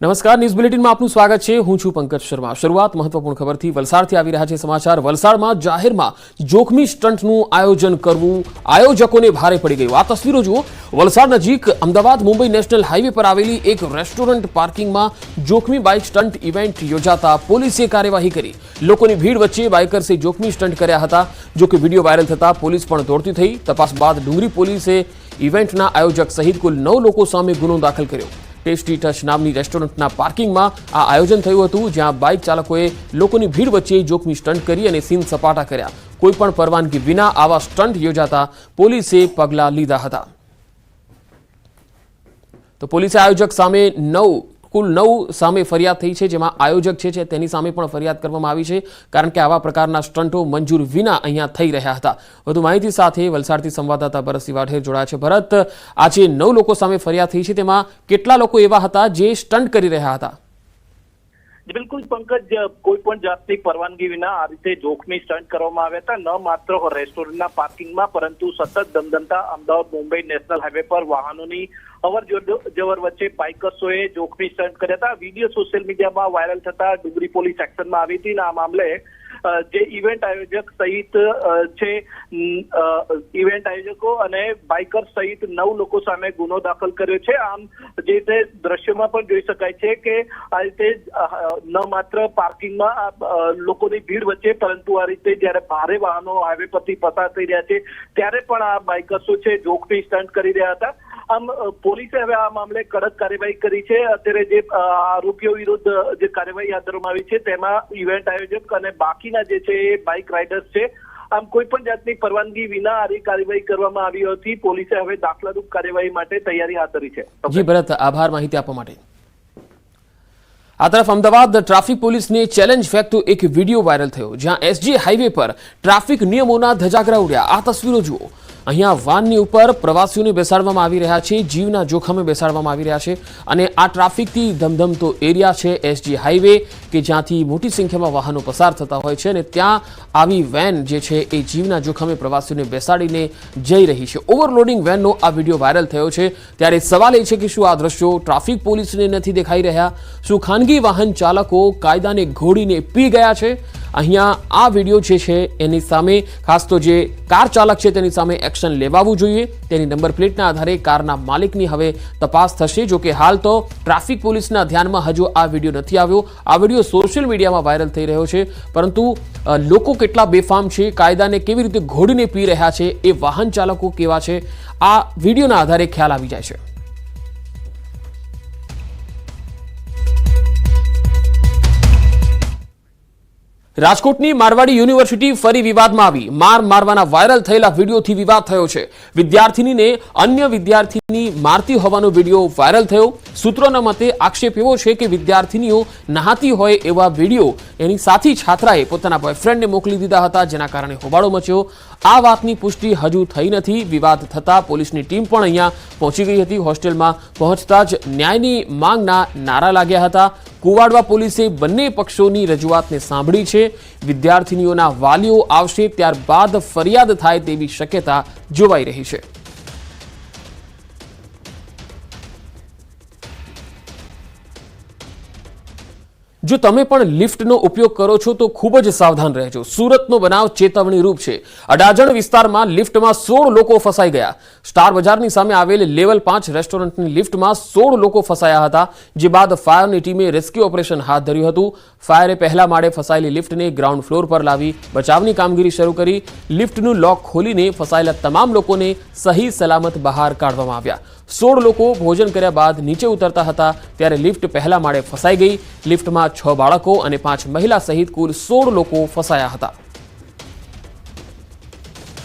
નમસ્કાર, ન્યૂઝ બુલેટિનમાં આપનું સ્વાગત છે। હું છું પંકજ શર્મા। શરૂઆત મહત્વપૂર્ણ ખબરથી વલસાડથી આવી રહ્યા છે સમાચાર। વલસાડમાં જાહેરમાં જોખમી સ્ટન્ટનું આયોજન કરવું આયોજકોને ભારે પડી ગયું। આ તસવીરો જુઓ। વલસાડ નજીક અમદાવાદ મુંબઈ નેશનલ હાઈવે પર આવેલી એક રેસ્ટોરન્ટ પાર્કિંગમાં જોખમી બાઇક સ્ટન્ટ ઇવેન્ટ યોજાતા પોલીસે કાર્યવાહી કરી। લોકોની ભીડ વચ્ચે બાઇકર્સે જોખમી સ્ટન્ટ કર્યા હતા। જો કે વિડીયો વાયરલ થતા પોલીસ પણ દોડતી થઈ। તપાસ બાદ ડુંગરી પોલીસે ઇવેન્ટના આયોજક સહિત કુલ 9 લોકો સામે ગુનો દાખલ કર્યો। ટેસ્ટી ટચ નામની રેસ્ટોરન્ટના પાર્કિંગમાં આ આયોજન થયું હતું, જ્યાં બાઇક ચાલકોએ લોકોની ભીડ વચ્ચે જોખમી સ્ટન્ટ કરી અને સીન સપાટા કર્યા। કોઈપણ પરવાનગી વિના આવા સ્ટન્ટ યોજાતા પોલીસે પગલાં લીધા હતા। તો પોલીસે આયોજક સામે કુલ 9 સામે ફરિયાદ થઈ છે, જેમાં આયોજક છે તેની સામે પણ ફરિયાદ કરવામાં આવી છે, કારણ કે આવા પ્રકારના સ્ટન્ટો મંજૂર વિના અહીંયા થઈ રહ્યા હતા। વધુ માહિતી સાથે વલસાડથી સંવાદદાતા ભરતસિંહ વાઢેર જોડાયા છે। ભરત, આજે 9 લોકો સામે ફરિયાદ થઈ છે, તેમાં કેટલા લોકો એવા હતા જે સ્ટન્ટ કરી રહ્યા હતા? બિલકુલ પંકજ, કોઈ પણ જાતની પરવાનગી વિના આ રીતે જોખમી સ્ટન્ટ કરવામાં આવ્યા હતા। ન માત્ર રેસ્ટોરન્ટના પાર્કિંગમાં, પરંતુ સતત ધમધમતા અમદાવાદ મુંબઈ નેશનલ હાઈવે પર વાહનોની અવર જવર વચ્ચે બાઇકર્સોએ જોખમી સ્ટન્ટ કર્યા હતા। વિડીયો સોશિયલ મીડિયામાં વાયરલ થતા ડુંગરી પોલીસ એક્શનમાં આવી હતી અને આ મામલે જે ઇવેન્ટ આયોજક સહિત છે ઇવેન્ટ આયોજકો અને બાઇકર સહિત 9 લોકો સામે ગુનો દાખલ કર્યો છે। આમ જે રીતે દ્રશ્યોમાં પણ જોઈ શકાય છે કે આ રીતે ન માત્ર પાર્કિંગમાં લોકોની ભીડ વચ્ચે, પરંતુ આ રીતે જ્યારે ભારે વાહનો હાઈવે પરથી પસાર થઈ રહ્યા છે ત્યારે પણ આ બાઇકર્સો છે જોખમી સ્ટન્ટ કરી રહ્યા હતા। આમ પોલીસે હવે આ મામલે કડક કાર્યવાહી કરી છે। અત્યારે જે આરોપીઓ વિરુદ્ધ જે કાર્યવાહી હાથ ધરવામાં આવી છે તેમાં ઇવેન્ટ આયોજક અને બાકીના જે છે એ બાઇક રાઇડર્સ છે। આમ કોઈ પણ જાતની પરવાનગી વિના આ કાર્યવાહી કરવામાં આવી હતી। પોલીસે હવે દાખલારૂપ કાર્યવાહી માટે તૈયારી હાથ ધરી છે। જી ભરત, આભાર માહિતી આપવા માટે। આ તરફ અમદાવાદ ટ્રાફિક પોલીસને ચેલેન્જ ફેંકતો એક વિડીયો વાયરલ થયો, જ્યાં એસજી હાઈવે પર ટ્રાફિક નિયમોના ધજાગરા ઉડ્યા। આ તસવીરો જુઓ। અહીંયા વાનની ઉપર પ્રવાસીઓને બેસાડવામાં આવી રહ્યા છે, જીવના જોખમે બેસાડવામાં આવી રહ્યા છે, અને આ ટ્રાફિકથી ધમધમતો એરિયા છે એસજી હાઈવે, કે જ્યાંથી મોટી સંખ્યામાં વાહનો પસાર થતા હોય છે, અને ત્યાં આવી વેન જે છે એ જીવના જોખમે પ્રવાસીઓને બેસાડીને જઈ રહી છે। ઓવરલોડિંગ વેનનો આ વિડીયો વાયરલ થયો છે, ત્યારે સવાલ એ છે કે શું આ દ્રશ્યો ટ્રાફિક પોલીસને નથી દેખાઈ રહ્યા? શું ખાનગી વાહન ચાલકો કાયદાને ઘોડીને પી ગયા છે? અહીંયા આ વિડીયો જે છે એની સામે ખાસ તો જે કાર ચાલક છે તેની સામે એક્શન લેવાવું જોઈએ। તેની નંબર પ્લેટના આધારે કારના માલિકની હવે તપાસ થશે। જો કે હાલ તો ટ્રાફિક પોલીસના ધ્યાનમાં હજુ આ વિડીયો નથી આવ્યો। આ વિડીયો સોશિયલ મીડિયામાં વાયરલ થઈ રહ્યો છે, પરંતુ લોકો કેટલા બેફામ છે, કાયદાને કેવી રીતે ઘોડીને પી રહ્યા છે, એ વાહન ચાલકો કેવા છે, આ વિડીયોના આધારે ખ્યાલ આવી જાય છે। રાજકોટની મારવાડી યુનિવર્સિટી ફરી વિવાદમાં આવી। મારવાના વાયરલ થયેલા વિડીયોથી વિવાદ થયો છે। વિદ્યાર્થીનીને અન્ય વિદ્યાર્થીની મારતી હોવાનો વિડીયો વાયરલ થયો। સૂત્રોના મતે આક્ષેપ એવો છે કે વિદ્યાર્થીનીઓ નહાતી હોય એવા વિડીયો એની સાથી છાત્રાએ પોતાના બોયફ્રેન્ડને મોકલી દીધા હતા, જેના કારણે હોબાળો મચ્યો। આ વાતની પુષ્ટિ હજુ થઈ નથી। વિવાદ થતા પોલીસની ટીમ પણ અહીંયા પહોંચી ગઈ હતી। હોસ્ટેલમાં પહોંચતા જ ન્યાયની માંગના નારા લાગ્યા હતા। કુવાડવા પોલીસે બંને પક્ષોની રજૂઆતને સાંભળી છે। વિદ્યાર્થીનીઓના વાલીઓ આવશે ત્યારબાદ ફરિયાદ થાય તેવી શક્યતા જોવાઈ રહી છે। જો તમે પણ લિફ્ટનો ઉપયોગ કરો છો તો ખૂબ જ સાવધાન રહેજો। સુરતનો બનાવ ચેતવણી રૂપ છે। અડાજણ વિસ્તારમાં લિફ્ટમાં 16 લોકો ફસાઈ ગયા। સ્ટાર બજારની સામે આવેલ લેવલ 5 રેસ્ટોરન્ટની લિફ્ટમાં 16 લોકો ફસાયા હતા, જે બાદ ફાયરની ટીમે રેસ્ક્યુ ઓપરેશન હાથ ધર્યું હતું। ફાયરે પહેલા માળે ફસાયેલી લિફ્ટને ગ્રાઉન્ડ ફ્લોર પર લાવી બચાવની કામગીરી શરૂ કરી। લિફ્ટનું લોક ખોલીને ફસાયેલા તમામ લોકોને સહી સલામત બહાર કાઢવામાં આવ્યા। 16 લોકો ભોજન કર્યા બાદ નીચે ઉતરતા હતા ત્યારે લિફ્ટ પહેલા માળે ફસાઈ ગઈ। લિફ્ટમાં 6 બાળકો અને 5 મહિલા સહિત કુલ 16 લોકો ફસાયા હતા।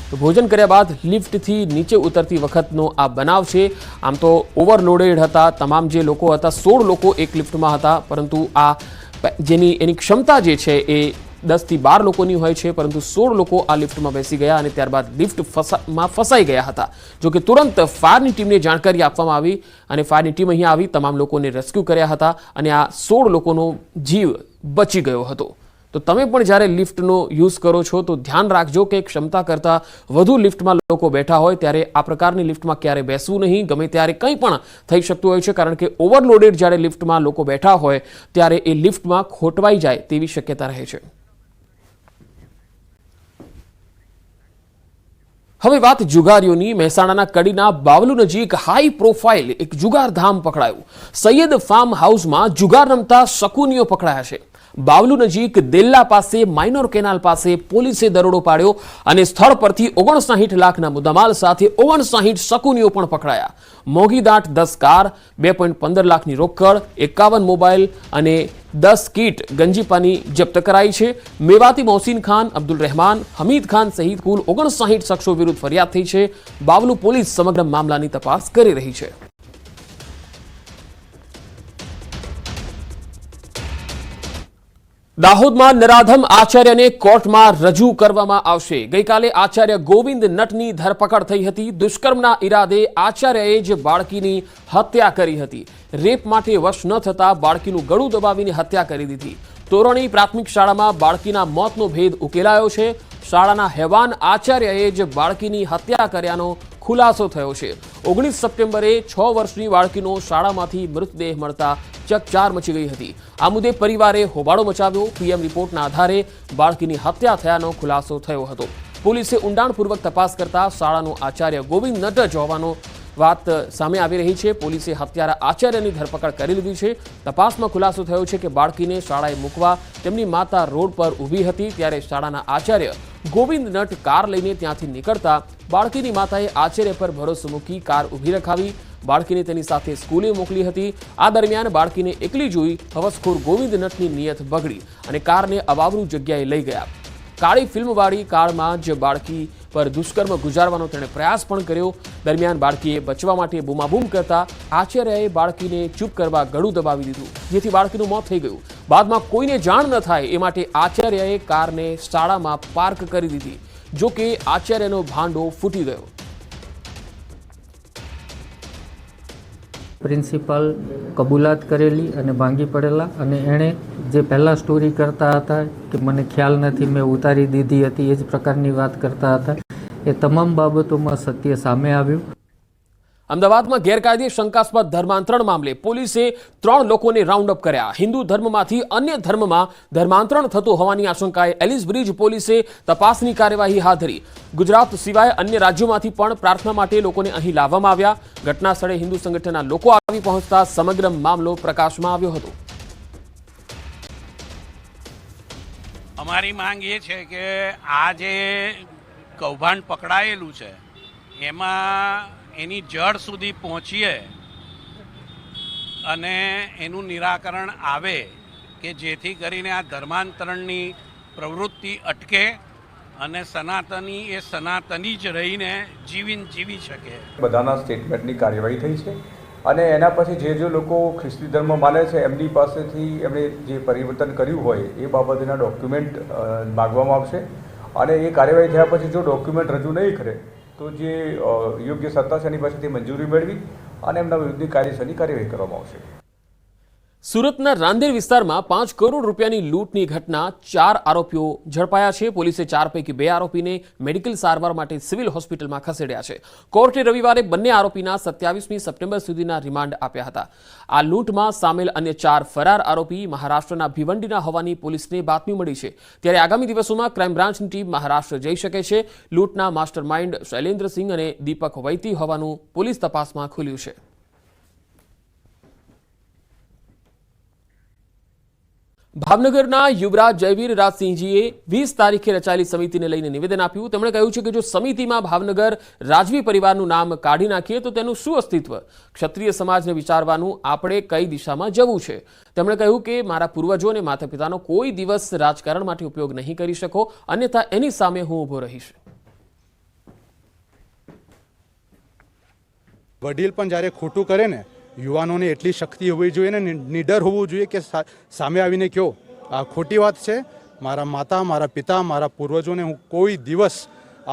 તો ભોજન કર્યા બાદ લિફ્ટથી નીચે ઉતરતી વખતનો આ બનાવ છે। આમ તો ઓવરલોડેડ હતા તમામ જે લોકો હતા। 16 લોકો એક લિફ્ટમાં હતા, પરંતુ આ એની ક્ષમતા જે છે એ 10 થી 12 લોકોની હોય છે, પરંતુ 16 લોકો આ લિફ્ટમાં બેસી ગયા અને ત્યારબાદ લિફ્ટમાં ફસાઈ ગયા હતા। જો કે તુરંત ફાયરની ટીમને જાણકારી આપવામાં આવી અને ફાયરની ટીમ અહીંયા આવી તમામ લોકોને રેસ્ક્યુ કર્યા હતા અને આ 16 લોકોનો જીવ બચી ગયો હતો। તો તમે પણ જ્યારે લિફ્ટનો યુઝ કરો છો તો ધ્યાન રાખજો કે ક્ષમતા કરતાં વધુ લિફ્ટમાં લોકો બેઠા હોય ત્યારે આ પ્રકારની લિફ્ટમાં ક્યારે બેસવું નહીં. ગમે ત્યારે કંઈ પણ થઈ શકતું હોય છે, કારણ કે ઓવરલોડેડ જ્યારે લિફ્ટમાં લોકો બેઠા હોય ત્યારે એ લિફ્ટમાં ખોટવાઈ જાય તેવી શક્યતા રહે છે. હવે વાત જુગારીઓની. મહેસાણાના કડીના બાવલુ નજીક હાઈ પ્રોફાઇલ એક જુગારધામ પકડાયું. સૈયદ ફાર્મ હાઉસમાં જુગાર રમતા શકુનીઓ પકડાયા છે. બાવલુ નજીક દેલ્લા પાસે માઇનોર કેનાલ પાસે પોલીસે દરોડો પાડ્યો અને સ્થળ પરથી 59 લાખના મુદ્દામાલ સાથે 59 શકુનીઓ પણ પકડાયા. મોંઘીદાટ 10 કાર, 2.15 લાખની રોકડ, 51 મોબાઈલ અને 10 કીટ ગંજીપાની જપ્ત કરાઈ છે. મેવાતી મોહસિન ખાન, અબ્દુલ રહેમાન, હમીદ ખાન સહિત કુલ 59 શખ્સો વિરુદ્ધ ફરિયાદ થઈ છે. બાવલુ પોલીસ સમગ્ર મામલાની તપાસ કરી રહી છે. દાહોદમાં નરાધમ આચાર્યને કોર્ટમાં રજૂ કરવામાં આવશે. ગઈકાલે આચાર્ય ગોવિંદ નટની ધરપકડ થઈ હતી. દુષ્કર્મના ઈરાદે આચાર્યએ જ બાળકીની હત્યા કરી હતી. રેપ માટે વશ ન થતા બાળકીનું ગળું દબાવીને હત્યા કરી દીધી. તોરણી પ્રાથમિક શાળામાં બાળકીના મોતનો ભેદ ઉકેલાયો છે. શાળાના હેવાન આચાર્યએ જ બાળકીની હત્યા કર્યાનો ખુલાસો થયો છે. 19 સપ્ટેમ્બરે 6 વર્ષની બાળકીનો શાળામાંથી મૃતદેહ મળતા ચકચાર મચી ગઈ હતી. આ મુદ્દે પરિવારે હોબાળો મચાવ્યો. પીએમ રિપોર્ટના આધારે બાળકીની હત્યા થયાનો ખુલાસો થયો હતો. પોલીસે ઊંડાણપૂર્વક તપાસ કરતા શાળાનો આચાર્ય ગોવિંદ નટ જ હોવાનો વાત સામે આવી રહી છે. પોલીસે હત્યારા આચાર્યની ધરપકડ કરી લીધી છે. તપાસમાં ખુલાસો થયો છે કે બાળકીને શાળાએ મૂકવા તેમની માતા રોડ પર ઊભી હતી ત્યારે શાળાના આચાર્ય ગોવિંદ નટ કાર લઈને ત્યાંથી નીકળતા બાળકીની માતાએ આચાર્ય પર ભરોસો મૂકી કાર ઊભી રખાવી. બાળકીને તેની સાથે સ્કૂલે મોકલી હતી. આ દરમિયાન બાળકીને એકલી જોઈ હવસખોર ગોવિંદ નટની નિયત બગડી અને કારને અવાવરૂ જગ્યાએ લઈ ગયા. કાળી ફિલ્મવાળી કારમાં જ બાળકી પર દુષ્કર્મ ગુજારવાનો તેણે પ્રયાસ પણ કર્યો. દરમિયાન બાળકીએ બચવા માટે બૂમાબૂમ કરતા આચાર્યએ બાળકીને ચૂપ કરવા ગળું દબાવી દીધું, જેથી બાળકીનું મોત થઈ ગયું. બાદમાં કોઈને જાણ ન થાય એ માટે આચાર્યએ કારને શાળામાં પાર્ક કરી દીધી. જો કે આચાર્યનો ભાંડો ફૂટી ગયો. પ્રિન્સિપાલ કબૂલાત કરેલી અને ભાંગી પડેલા અને એણે જે પહેલાં સ્ટોરી કરતા હતા કે મને ખ્યાલ નથી, મેં ઉતારી દીધી હતી, એ જ પ્રકારની વાત કરતા હતા. એ તમામ બાબતોમાં સત્ય સામે આવ્યું. અમદાવાદમાં ગેરકાયદે શંકાસ્પદ ધર્માંતરણ મામલે પોલીસે 3 લોકોને રાઉન્ડ અપ કર્યા. હિન્દુ ધર્મમાંથી અન્ય ધર્મમાં ધર્માંતરણ થતું હોવાની આશંકાએ એલિસ બ્રિજ પોલીસે તપાસની કાર્યવાહી હાથ ધરી. ગુજરાત સિવાય અન્ય રાજ્યોમાંથી પણ પ્રાર્થના માટે લોકોને અહીં લાવવામાં આવ્યા. ઘટના સ્થળે હિન્દુ સંગઠનના લોકો આવી પહોંચતા સમગ્ર મામલો પ્રકાશમાં આવ્યો હતો. અમારી માંગ એ છે કે આ જે કૌભાંડ પકડાયેલું છે એમાં એની જડ સુધી પહોંચીએ અને એનું નિરાકરણ આવે કે જેથી કરીને આ ધર્માંતરણની પ્રવૃત્તિ અટકે અને સનાતની એ સનાતની જ રહીને જીવી શકે. બધાના સ્ટેટમેન્ટની કાર્યવાહી થઈ છે અને એના પછી જે લોકો ખ્રિસ્તી ધર્મ માને છે એમની પાસેથી એમણે જે પરિવર્તન કર્યું હોય એ બાબતના ડોક્યુમેન્ટ માગવામાં આવશે અને એ કાર્યવાહી થયા પછી જો ડોક્યુમેન્ટ રજૂ નહીં કરે તો જે યોગ્ય સત્તા છે એની પાસેથી મંજૂરી મેળવી અને એમના વિરુદ્ધની કાયદેસરની કાર્યવાહી કરવામાં આવશે. સુરતના રાંદેર વિસ્તારમાં 5 કરોડ રૂપિયાની લૂંટની ઘટના 4 આરોપીઓ ઝડપાયા છે. પોલીસે 4 પૈકી 2 આરોપીને મેડિકલ સારવાર માટે સિવિલ હોસ્પિટલમાં ખસેડ્યા છે. કોર્ટે રવિવારે બંને આરોપીના 27મી સપ્ટેમ્બર સુધીના રિમાન્ડ આપ્યા હતા. આ લૂંટમાં સામેલ અન્ય 4 ફરાર આરોપી મહારાષ્ટ્રના ભિવંડીના હોવાની પોલીસને બાતમી મળી છે. ત્યારે આગામી દિવસોમાં ક્રાઇમ બ્રાન્ચની ટીમ મહારાષ્ટ્ર જઈ શકે છે. લૂંટના માસ્ટર માઇન્ડ શૈલેન્દ્રસિંહ અને દીપક વૈતી હોવાનું પોલીસ તપાસમાં ખુલ્યું છે. ભાવનગરના યુવરાજ જયવીર રાજસિંહજીએ 20 તારીખે રચાયેલી સમિતિને લઈને નિવેદન આપ્યું. તેમણે કહ્યું છે કે જો સમિતિમાં ભાવનગર રાજવી પરિવારનું નામ કાઢી નાખીએ તો તેનું શું અસ્તિત્વ? ક્ષત્રિય સમાજને વિચારવાનું આપણે કઈ દિશામાં જવું છે. તેમણે કહ્યું કે મારા પૂર્વજો અને માતા પિતાનો કોઈ દિવસ રાજકારણ માટે ઉપયોગ નહીં કરી શકો, અન્યથા એની સામે હું ઊભો રહીશ. વડીલ પણ જ્યારે ખોટું કરે ને, યુવાનોને એટલી શક્તિ હોવી જોઈએ ને નિડર હોવું જોઈએ કે સામે આવીને કહો આ ખોટી વાત છે, મારા માતા, મારા પિતા, મારા પૂર્વજોને હું કોઈ દિવસ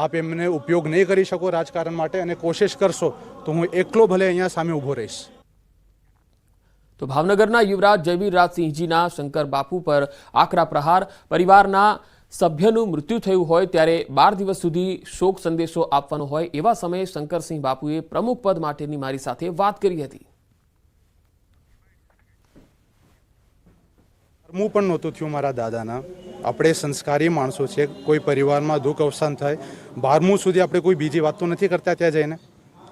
આપ એમને ઉપયોગ નહીં કરી શકો રાજકારણ માટે અને કોશિશ કરશો તો હું એકલો ભલે અહીંયા સામે ઊભો રહીશ. તો ભાવનગરના યુવરાજ જયવીરરાજસિંહજીના શંકર બાપુ પર આકરા પ્રહાર, પરિવારના સભ્યનું મૃત્યુ થયું હોય ત્યારે 12 દિવસ સુધી શોક સંદેશો આપવાનો હોય એવા સમયે શંકરસિંહ બાપુએ પ્રમુખ પદ માટેની મારી સાથે વાત કરી હતી. હું પણ નહોતું થયું મારા દાદાના. આપણે સંસ્કારી માણસો છે, કોઈ પરિવારમાં દુઃખ અવસાન થાય 12મું સુધી આપણે કોઈ બીજી વાત તો નથી કરતા. ત્યાં જઈને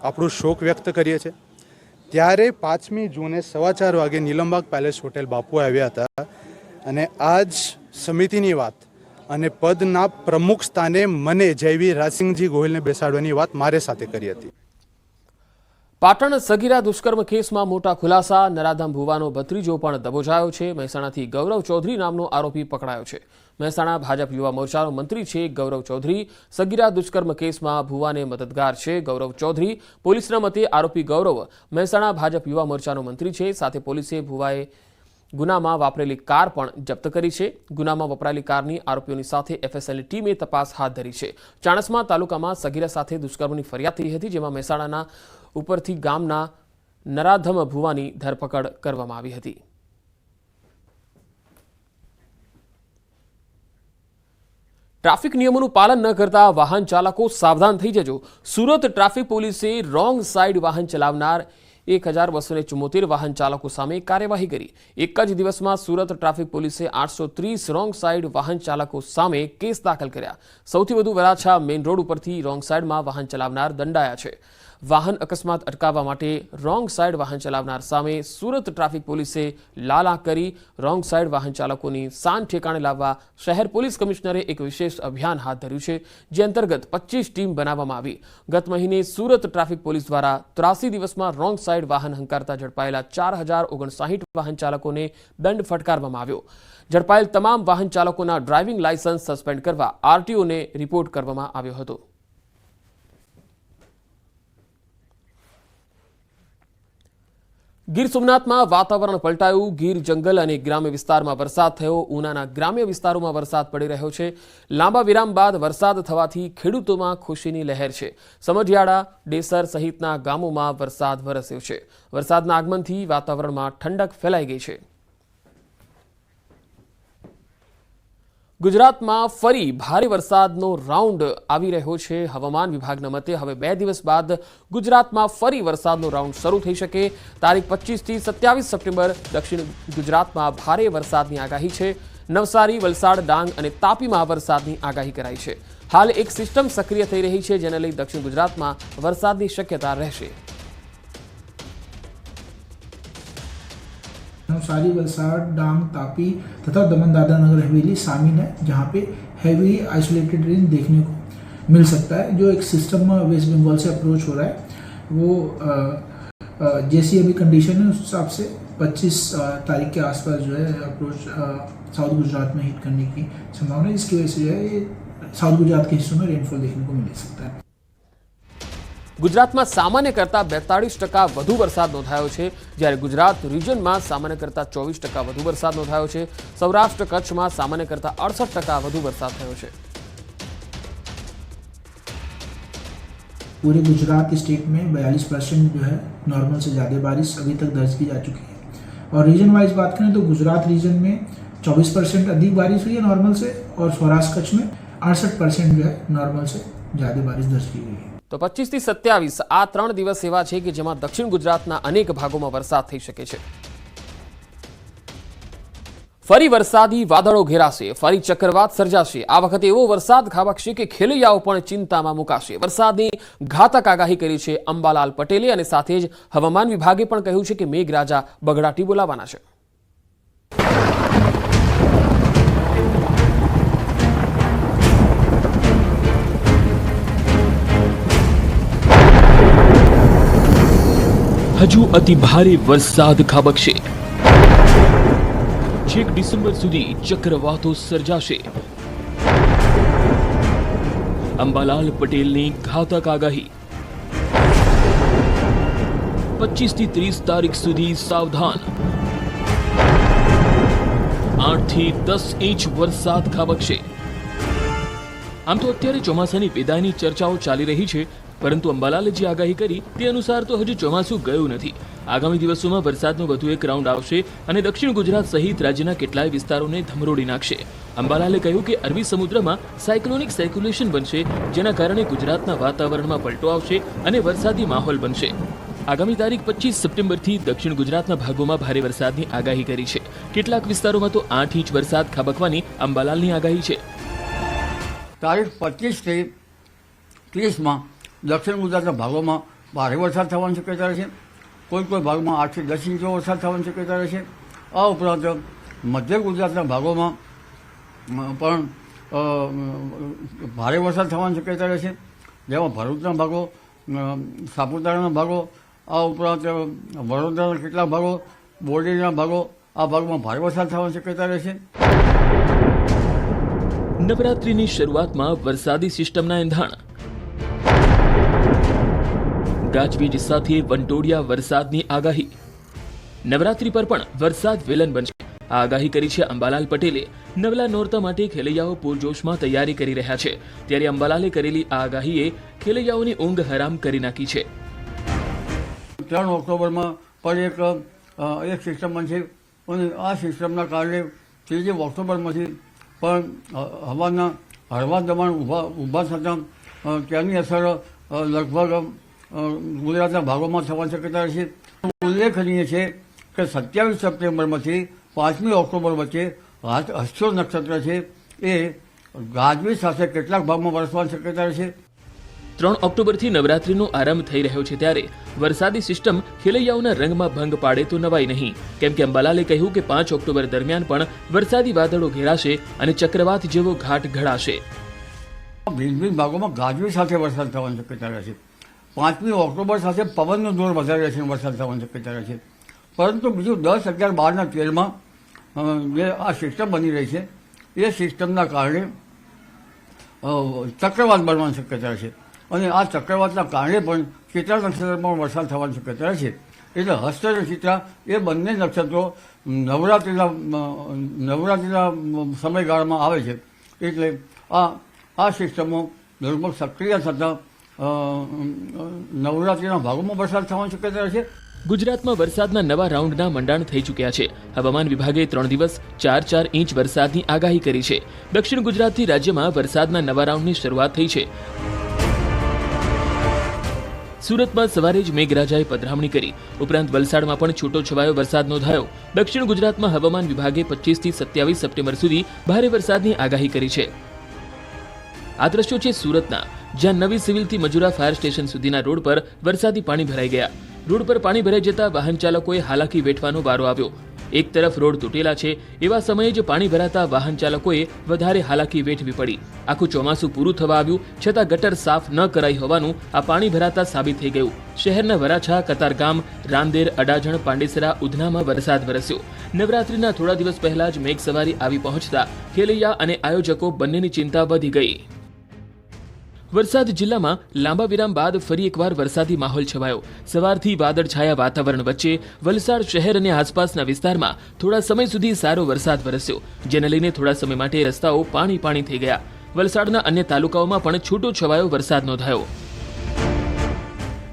આપણું શોક વ્યક્ત કરીએ છીએ. ત્યારે 5મી જૂને 4:15 વાગે નીલમબાગ પેલેસ હોટેલ બાપુ આવ્યા હતા અને આજ સમિતિની વાત અને પદના પ્રમુખ સ્થાને મને જયવીરરાજસિંહજી ગોહિલને બેસાડવાની વાત મારે સાથે કરી હતી. પાટણ સગીરા દુષ્કર્મ કેસમાં મોટા ખુલાસા. નરાધામ ભુવાનો ભત્રીજો પણ દબોચાયો છે. મહેસાણાથી ગૌરવ ચૌધરી નામનો આરોપી પકડાયો છે. મહેસાણા ભાજપ યુવા મોરચાનો મંત્રી છે ગૌરવ ચૌધરી. સગીરા દુષ્કર્મ કેસમાં ભુવાને મદદગાર છે ગૌરવ ચૌધરી. પોલીસના મતે આરોપી ગૌરવ મહેસાણા ભાજપ યુવા મોરચાનો મંત્રી છે. સાથે પોલીસે ભુવાએ ગુનામાં વાપરેલી કાર પણ જપ્ત કરી છે. ગુનામાં વપરાયેલી કારની આરોપીઓની સાથે એફએસએલની ટીમે તપાસ હાથ ધરી છે. ચાણસ્મા તાલુકામાં સગીરા સાથે દુષ્કર્મની ફરિયાદ થઈ હતી, જેમાં મહેસાણાના ઉપરથી ગામના નરાધમ ભુવાની ધરપકડ કરવામાં આવી હતી. ટ્રાફિક નિયમોનું પાલન ન કરતા વાહન ચાલકો સાવધાન થઈ જજો. સુરત ટ્રાફિક પોલીસે રોંગ સાઇડ વાહન ચલાવનાર 1274 વાહન ચાલકો સામે કાર્યવાહી કરી. એક જ દિવસમાં સુરત ટ્રાફિક પોલીસે 830 રોંગ સાઇડ વાહન ચાલકો સામે કેસ દાખલ કર્યા. સૌથી વધુ વરાછા મેઇન રોડ ઉપરથી રોંગ સાઇડમાં વાહન ચલાવનાર દંડાયા છે. વાહન અકસ્માત અટકાવવા માટે રોંગ સાઇડ વાહન ચલાવનાર સામે સુરત ટ્રાફિક પોલીસે લાલા કરી રોંગ સાઇડ વાહન ચાલકોની શાન ઠેકાણે લાવવા શહેર પોલીસ કમિશનરે એક વિશેષ અભિયાન હાથ ધર્યું છે, જે અંતર્ગત 25 ટીમ બનાવવામાં આવી. ગત મહિને સુરત ટ્રાફિક પોલીસ દ્વારા 83 દિવસમાં રોંગ સાઇડ વાહન હંકારતા ઝડપાયેલા 4059 વાહન ચાલકોને દંડ ફટકારવામાં આવ્યો. ઝડપાયેલ તમામ વાહન ચાલકોના ડ્રાઇવિંગ લાયસન્સ સસ્પેન્ડ કરવા આરટીઓને રિપોર્ટ કરવામાં આવ્યો હતો. ગીર સોમનાથમાં વાતાવરણ પલટાયું. ગીર જંગલ અને ગ્રામ્ય વિસ્તારમાં વરસાદ થયો. ઉનાના ગ્રામ્ય વિસ્તારોમાં વરસાદ પડી રહ્યો છે. લાંબા વિરામ બાદ વરસાદ થવાથી ખેડૂતોમાં ખુશીની લહેર છે. સમઢિયાળા, ડેસર સહિતના ગામોમાં વરસાદ વરસ્યો છે. વરસાદના આગમનથી વાતાવરણમાં ઠંડક ફેલાઈ ગઈ છે. ગુજરાતમાં ફરી ભારે વરસાદનો રાઉન્ડ આવી રહ્યો છે. હવામાન વિભાગના મતે હવે 2 દિવસ બાદ ગુજરાતમાં ફરી વરસાદનો રાઉન્ડ શરૂ થઈ શકે. તારીખ 25 થી 27 સપ્ટેમ્બર દક્ષિણ ગુજરાતમાં ભારે વરસાદની આગાહી છે. નવસારી, વલસાડ, ડાંગ અને તાપીમાં વરસાદની આગાહી કરાઈ છે. હાલ એક સિસ્ટમ સક્રિય થઈ રહી છે, જેને લઈ દક્ષિણ ગુજરાતમાં વરસાદની શક્યતા રહેશે. नवसारी, वलसाड़, डांग, तापी तथा दमन दादरा नगर हवेली शामिल है, जहाँ पे हैवी आइसोलेटेड रेन देखने को मिल सकता है. जो एक सिस्टम वेस्ट बंगाल से अप्रोच हो रहा है, वो जैसी अभी कंडीशन है उस हिसाब से 25 तारीख के आसपास जो है अप्रोच साउथ गुजरात में हिट करने की संभावना है, जिसकी वजह से जो है ये साउथ गुजरात के हिस्सों में रेनफॉल देखने को मिल सकता है. ગુજરાતમાં સામાન્ય કરતાં 42% વધુ વરસાદ નોંધાયો છે, જ્યારે ગુજરાત રિજનમાં સામાન્ય કરતાં 24% વધુ વરસાદ નોંધાયો છે. સૌરાષ્ટ્ર કચ્છમાં સામાન્ય કરતાં 68% વધુ વરસાદ થયો છે. पूरे गुजरात स्टेट में 42% जो है नॉर्मल से ज़्यादा बारिश अभी तक दर्ज की जा चुकी है. और रीजन वाइज बात करें तो गुजरात रीजन में 24% अधिक बारिश हुई है नॉर्मल से, और सौराष्ट्र कच्छ में 68% जो है नॉर्मल से ज़्यादा बारिश दर्ज की गई है. તો 25 થી 27 આ 3 દિવસ એવા છે કે જેમાં દક્ષિણ ગુજરાતના અનેક ભાગોમાં વરસાદ થઈ શકે છે. ફરી વરસાદી વાદળો ઘેરાશે. ફરી ચક્રવાત સર્જાશે. આ વખતે એવો વરસાદ ખાબકશે કે ખેલૈયાઓ પણ ચિંતામાં મુકાશે. વરસાદની ઘાતક આગાહી કરી છે અંબાલાલ પટેલે, અને સાથે જ હવામાન વિભાગે પણ કહ્યું છે કે મેઘરાજા બગડાટી બોલાવવાના છે. હજુ અતિ ભારે વરસાદ ખાબકશે. છેક ડિસેમ્બર સુધી ચક્રવાતો સર્જાશે. અંબાલાલ પટેલની ઘાતક આગાહી. 25 થી 30 તારીખ સુધી સાવધાન. 8 થી 10 ઇંચ વરસાદ ખાબકશે. આમ તો અત્યારે ચોમાસાની વિદાયની ચર્ચાઓ ચાલી રહી છે, પરંતુ અંબાલાલે જે આગાહી કરી તે અનુસાર તો હજુ ચોમાસું ગયું નથી. આગામી દિવસોમાં વરસાદનો વધુ એક રાઉન્ડ આવશે અને દક્ષિણ ગુજરાત સહિત રાજ્યના કેટલાય વિસ્તારોને ધમરોડી નાખશે. અંબાલાલે કહ્યું કે અરબી સમુદ્રમાં સાયક્લોનિક સર્ક્યુલેશન બનશે, જેના કારણે ગુજરાતના વાતાવરણમાં પલટો આવશે અને વરસાદી માહોલ બનશે. આગામી તારીખ 25 સપ્ટેમ્બરથી દક્ષિણ ગુજરાતના ભાગોમાં ભારે વરસાદની આગાહી કરી છે. કેટલાક વિસ્તારોમાં તો 8 ઇંચ વરસાદ ખાબકવાની અંબાલાલની આગાહી છે. તારીખ 25 થી 30માં દક્ષિણ ગુજરાતના ભાગોમાં ભારે વરસાદ થવાની શક્યતા રહેશે. કોઈ ભાગમાં 8 થી 10 ઇંચ વરસાદ થવાની શક્યતા રહેશે. આ ઉપરાંત મધ્ય ગુજરાતના ભાગોમાં પણ ભારે વરસાદ થવાની શક્યતા રહેશે, જેમાં ભરૂચના ભાગો, સાપુતારાના ભાગો, આ ઉપરાંત વડોદરાના કેટલાક ભાગો, બોરડીના ભાગો, આ ભાગમાં ભારે વરસાદ થવાની શક્યતા રહેશે. નવરાત્રીની શરૂઆતમાં વરસાદી સિસ્ટમના એંધાણ. ગાજવીજ સાથે વંટોળિયા વરસાદની આગાહી. નવરાત્રી પર પણ વરસાદ વિલન બનશે. આ આગાહી કરી છે અંબાલાલ પટેલે. નવલા નોરતા માટે ખેલૈયાઓ પૂરજોશમાં તૈયારી કરી રહ્યા છે, ત્યારે અંબાલાલે કરેલી આ આગાહીએ ખેલૈયાઓની ઊંઘ હરામ કરી નાખી છે. 3 ઓક્ટોબરમાં પણ એક સિસ્ટમ બનશે અને આ સિસ્ટમના કારણે 3 ઓક્ટોબરમાંથી પણ હવાના હળવા દબાણ ઊભા થતાં તેની અસર લગભગ ગુજરાતના ભાગોમાં થવાની શક્યતા રહેશે. ઉલ્લેખનીય છે કે 27 સપ્ટેમ્બરમાંથી 5મી ઓક્ટોબર વચ્ચે હસ્યો નક્ષત્ર છે એ ગાજવીજ સાથે કેટલાક ભાગમાં વરસવાની શક્યતા રહેશે. 3 ઓક્ટોબરથી નવરાત્રીનો આરંભ થઈ રહ્યો છે, ત્યારે વરસાદી સિસ્ટમ ખેલૈયાઓના રંગમાં ભંગ પાડે તો નવાઈ નહીં, કેમ કે અંબાલાલે કહ્યું કે 5 ઓક્ટોબર દરમિયાન પણ વરસાદી વાદળો ઘેરાશે અને ચક્રવાત જેવો ઘાટ ઘડાશે. ભિન્ન ભિન્ન ભાગોમાં ગાજવીજ સાથે વરસાદ થવાની શક્યતા રહેશે. 5મી ઓક્ટોબર સાથે પવનનો જોર વધારે રહેશે, વરસાદ થવાની શક્યતા રહેશે. પરંતુ બીજું 10, 11, 12 ના 13માં જે આ સિસ્ટમ બની રહી છે એ સિસ્ટમના કારણે ચક્રવાત બનવાની શક્યતા રહેશે અને આ ચક્રવાતના કારણે પણ ચિત્રા નક્ષત્રમાં વરસાદ થવાની શક્યતા રહેશે. એટલે હસ્ત અને ચિત્રા એ બંને નક્ષત્રો નવરાત્રિના સમયગાળામાં આવે છે. એટલે આ સિસ્ટમો લગભગ સક્રિય થતાં નવરાત્રિના ભાગોમાં વરસાદ થવાની શક્યતા રહેશે. ગુજરાતમાં વરસાદના નવા રાઉન્ડના મંડાણ થઈ ચૂક્યા છે. હવામાન વિભાગે 3 દિવસ 4 ઇંચ વરસાદની આગાહી કરી છે. દક્ષિણ ગુજરાતથી રાજ્યમાં વરસાદના નવા રાઉન્ડની શરૂઆત થઈ છે. સુરતમાં સવારે જ મેઘરાજાએ પધરામણી કરી. ઉપરાંત વલસાડમાં પણ છૂટો છવાયો વરસાદ નોંધાયો. દક્ષિણ ગુજરાતમાં હવામાન વિભાગે 25 થી 27 સપ્ટેમ્બર સુધી ભારે વરસાદની આગાહી કરી છે. આ દ્રશ્યો છે સુરતના, જ્યાં નવી સિવિલથી મજુરા ફાયર સ્ટેશન સુધીના રોડ પર વરસાદી પાણી ભરાઈ ગયા. રોડ પર પાણી ભરાઈ જતા વાહન ચાલકોએ હાલાકી વેઠવાનો વારો આવ્યો. એક તરફ રોડ તૂટેલા છે, એવા સમયે જ પાણી ભરાતા વાહન ચાલકોએ વધારે હાલાકી વેઠવી પડી. આખું ચોમાસું પૂરું થવા આવ્યું છતાં ગટર સાફ ન કરાઈ હોવાનું આ પાણી ભરાતા સાબિત થઈ ગયું. શહેરના વરાછા, કતારગામ, રાંદેર, અડાજણ, પાંડેસરા, ઉધનામાં વરસાદ વરસ્યો. નવરાત્રીના થોડા દિવસ પહેલા જ મેઘસવારી આવી પહોંચતા ખેલૈયા અને આયોજકો બંનેની ચિંતા વધી ગઈ. વરસાદ જિલ્લામાં લાંબા વિરામ બાદ ફરી એકવાર વરસાદી માહોલ છવાયો. સવારથી વાદળછાયા વાતાવરણ વચ્ચે વલસાડ શહેર અને આસપાસના વિસ્તારમાં થોડા સમય સુધી સારો વરસાદ વરસ્યો, જેને લઈને થોડા સમય માટે રસ્તાઓ પાણી થઈ ગયા. વલસાડના અન્ય તાલુકાઓમાં પણ છૂટો છવાયો વરસાદ નોંધાયો.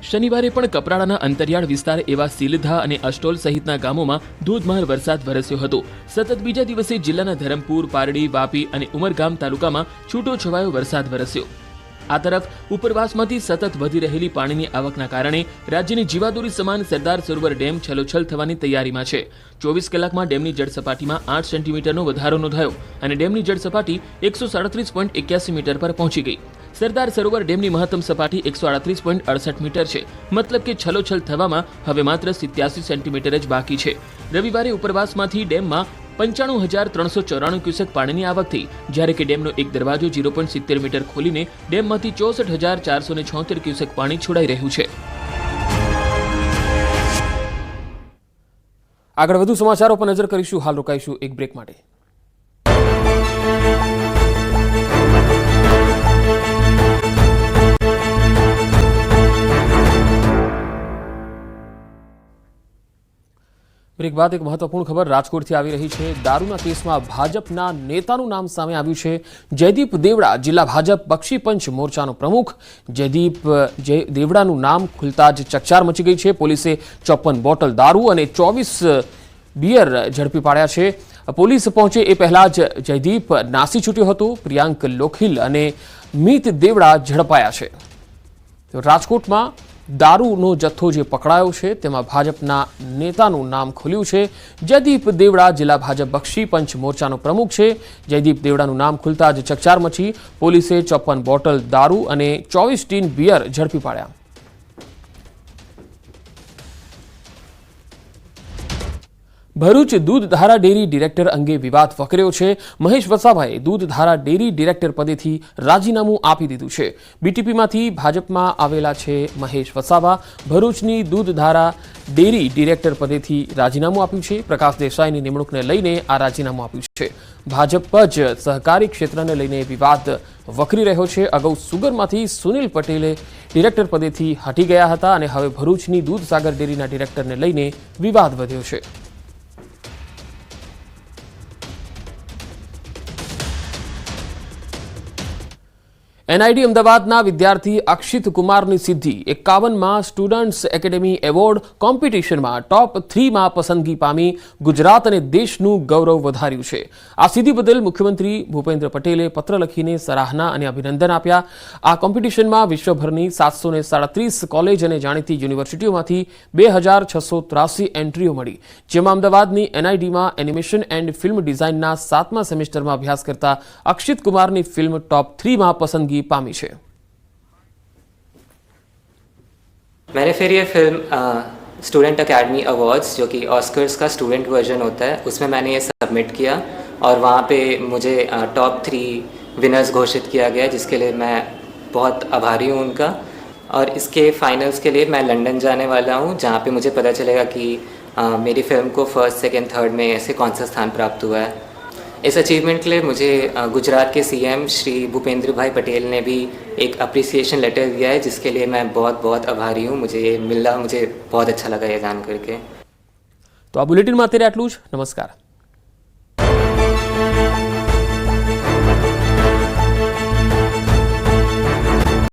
શનિવારે પણ કપરાડાના અંતરિયાળ વિસ્તાર એવા સિલધા અને અસ્ટોલ સહિતના ગામોમાં ધોધમાર વરસાદ વરસ્યો હતો. સતત બીજા દિવસે જિલ્લાના ધરમપુર, પારડી, વાપી અને ઉમરગામ તાલુકામાં છૂટો છવાયો વરસાદ વરસ્યો. આ તરફ ઉપરવાસમાંથી સતત વધી રહેલી પાણીની આવકના કારણે રાજ્યની જીવાદોરી સમાન સરદાર સરોવર ડેમ છલોછલ થવાની તૈયારીમાં છે. 24 કલાકમાં ડેમની જળસપાટીમાં 8 સેન્ટીમીટરનો વધારો નોંધાયો અને ડેમની જળસપાટી 137.81 મીટર પર પહોંચી ગઈ. સરદાર સરોવર ડેમની મહત્તમ સપાટી 138.68 મીટર છે. મતલબ કે છલોછલ થવામાં હવે માત્ર 87 સેન્ટીમીટર જ બાકી છે. રવિવારે ઉપરવાસમાંથી ડેમમાં 95,394 ક્યુસેક પાણીની આવક થઈ, જ્યારે કે ડેમનો એક દરવાજો 0.70 મીટર ખોલીને ડેમમાંથી 64,476 ક્યુસેક પાણી છોડાઈ રહ્યું છે. આગળ વધુ સમાચારો પર નજર કરીશું. હાલ રોકાઈશું એક બ્રેક માટે. બ્રેક બાદ એક મહત્વપૂર્ણ ખબર રાજકોટથી આવી રહી છે। દારૂના કેસમાં ભાજપના નેતાનું નામ સામે આવ્યું છે। જયદીપ દેવડા જિલ્લા ભાજપ બક્ષી પંચ મોરચાનો પ્રમુખ। જયદીપ દેવડાનું નામ ખુલતા જ ચકચાર મચી ગઈ છે। પોલીસે 54 બોટલ દારૂ અને 24 બિયર ઝડપી પાડ્યા છે। પોલીસ પહોંચે એ પહેલા જ જયદીપ નાસી છૂટ્યો હતો। પ્રિયાંક લોખીલ અને મીત દેવડા ઝડપાયા છે। તો રાજકોટમાં દારૂનો જથ્થો જે પકડાયો છે તેમાં ભાજપના નેતાનું નામ ખુલ્યું છે। જયદીપ દેવડા જિલ્લા ભાજપ બક્ષી પંચ મોરચાનો પ્રમુખ છે। જયદીપ દેવડાનું નામ ખુલતા જ ચકચાર મચી। પોલીસે 54 બોટલ દારૂ અને 24 ટીન બિયર ઝડપી પાડ્યા। ભરૂચ દૂધધારા ડેરી ડિરેક્ટર અંગે વિવાદ વકર્યો છે। મહેશ વસાવાએ દૂધધારા ડેરી ડિરેક્ટર પદેથી રાજીનામું આપી દીધું છે। બીટીપીમાંથી ભાજપમાં આવેલા છે મહેશ વસાવા। ભરૂચની દૂધધારા ડેરી ડિરેક્ટર પદેથી રાજીનામું આપ્યું છે। પ્રકાશ દેસાઈની નિમણૂકને લઈને આ રાજીનામું આપ્યું છે। ભાજપ જ સહકારી ક્ષેત્રને લઈને વિવાદ વકરી રહ્યો છે। અગાઉ સુગરમાંથી સુનિલ પટેલે ડિરેક્ટર પદેથી હટી ગયા હતા અને હવે ભરૂચની દૂધસાગર ડેરીના ડિરેક્ટરને લઈને વિવાદ વધ્યો છે। એનઆઈડી અમદાવાદના વિદ્યાર્થી અક્ષિત કુમારની સિદ્ધિ 51માં સ્ટુડન્ટ્સ એકેડેમી એવોર્ડ કોમ્પિટિશનમાં ટોપ 3માં પસંદગી પામી ગુજરાત અને દેશનું ગૌરવ વધાર્યું છે। આ સિદ્ધિ બદલ મુખ્યમંત્રી ભૂપેન્દ્ર પટેલે પત્ર લખીને સરાહના અને અભિનંદન આપ્યા। આ કોમ્પિટિશનમાં વિશ્વભરની 737 કોલેજ અને જાણીતી યુનિવર્સિટીઓમાંથી 2683 એન્ટ્રીઓ મળી, જેમાં અમદાવાદની એનઆઈડીમાં એનિમેશન એન્ડ ફિલ્મ ડિઝાઇનના 7મા સેમેસ્ટરમાં અભ્યાસ કરતા અક્ષિત કુમારની ફિલ્મ ટોપ 3માં પસંદગી पामी छे। मैंने फिर ये फिल्म स्टूडेंट अकेडमी अवार्ड्स जो कि ऑस्कर्स का स्टूडेंट वर्जन होता है उसमें मैंने ये सबमिट किया और वहाँ पे मुझे टॉप 3 विनर्स घोषित किया गया, जिसके लिए मैं बहुत आभारी हूँ उनका। और इसके फाइनल्स के लिए मैं लंदन जाने वाला हूँ, जहाँ पे मुझे पता चलेगा कि मेरी फिल्म को फर्स्ट सेकंड थर्ड में ऐसे कौन सा स्थान प्राप्त हुआ है। इस अचीवमेंट के लिए मुझे गुजरात के सीएम श्री भूपेंद्र भाई पटेल ने भी एक अप्रिसिएशन लेटर दिया है, जिसके लिए मैं बहुत बहुत आभारी हूँ। मुझे ये मिला, मुझे बहुत अच्छा लगा ये जान करके। तो आ बुलेटिन में अत्यारे आटલું જ। नमस्कार।